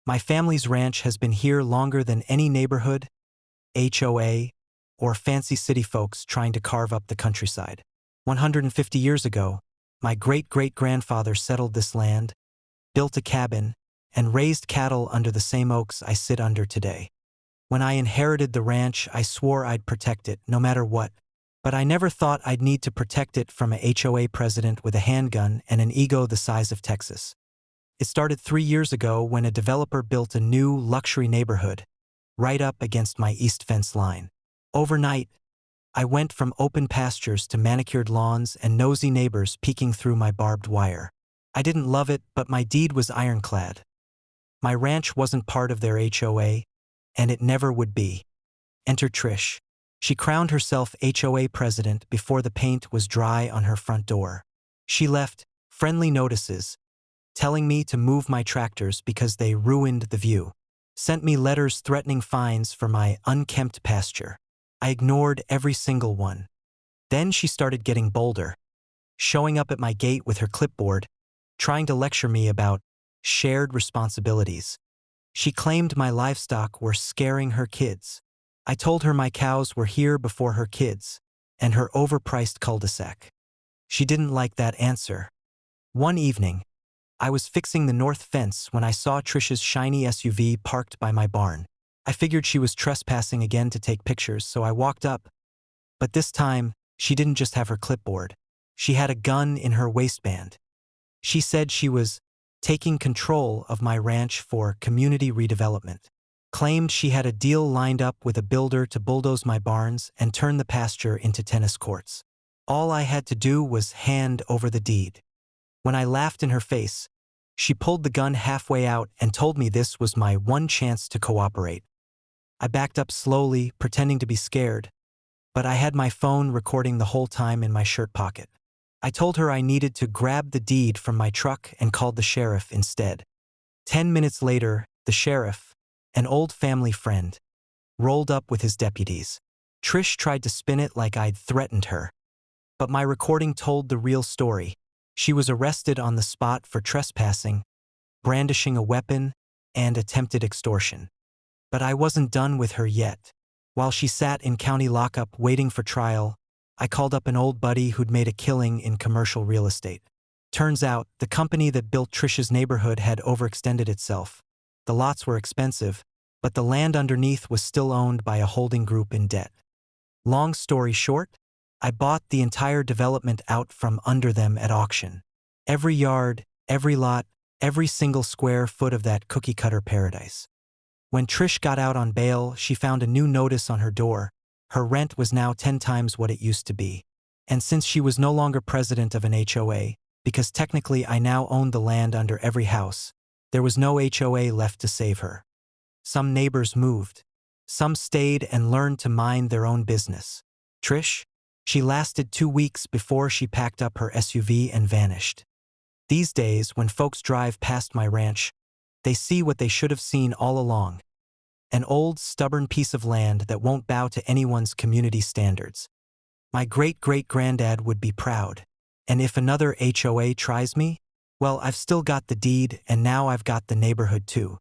My family's ranch has been here longer than any neighborhood, HOA, or fancy city folks trying to carve up the countryside. 150 years ago, my great-great-grandfather settled this land, built a cabin, and raised cattle under the same oaks I sit under today. When I inherited the ranch, I swore I'd protect it, no matter what. But I never thought I'd need to protect it from a HOA president with a handgun and an ego the size of Texas. It started 3 years ago when a developer built a new luxury neighborhood, right up against my east fence line. Overnight, I went from open pastures to manicured lawns and nosy neighbors peeking through my barbed wire. I didn't love it, but my deed was ironclad. My ranch wasn't part of their HOA, and it never would be. Enter Trish. She crowned herself HOA president before the paint was dry on her front door. She left friendly notices, telling me to move my tractors because they ruined the view. Sent me letters threatening fines for my unkempt pasture. I ignored every single one. Then she started getting bolder, showing up at my gate with her clipboard, trying to lecture me about shared responsibilities. She claimed my livestock were scaring her kids. I told her my cows were here before her kids, and her overpriced cul-de-sac. She didn't like that answer. One evening, I was fixing the north fence when I saw Trish's shiny SUV parked by my barn. I figured she was trespassing again to take pictures, so I walked up. But this time, she didn't just have her clipboard. She had a gun in her waistband. She said she was taking control of my ranch for community redevelopment. Claimed she had a deal lined up with a builder to bulldoze my barns and turn the pasture into tennis courts. All I had to do was hand over the deed. When I laughed in her face, she pulled the gun halfway out and told me this was my one chance to cooperate. I backed up slowly, pretending to be scared, but I had my phone recording the whole time in my shirt pocket. I told her I needed to grab the deed from my truck and called the sheriff instead. 10 minutes later, the sheriff, an old family friend, rolled up with his deputies. Trish tried to spin it like I'd threatened her. But my recording told the real story. She was arrested on the spot for trespassing, brandishing a weapon, and attempted extortion. But I wasn't done with her yet. While she sat in county lockup waiting for trial, I called up an old buddy who'd made a killing in commercial real estate. Turns out, the company that built Trish's neighborhood had overextended itself. The lots were expensive, but the land underneath was still owned by a holding group in debt. Long story short, I bought the entire development out from under them at auction. Every yard, every lot, every single square foot of that cookie-cutter paradise. When Trish got out on bail, she found a new notice on her door. Her rent was now 10 times what it used to be. And since she was no longer president of an HOA, because technically I now owned the land under every house, there was no HOA left to save her. Some neighbors moved. Some stayed and learned to mind their own business. Trish? She lasted 2 weeks before she packed up her SUV and vanished. These days, when folks drive past my ranch, they see what they should have seen all along. An old, stubborn piece of land that won't bow to anyone's community standards. My great-great-granddad would be proud. And if another HOA tries me, well, I've still got the deed, and now I've got the neighborhood too.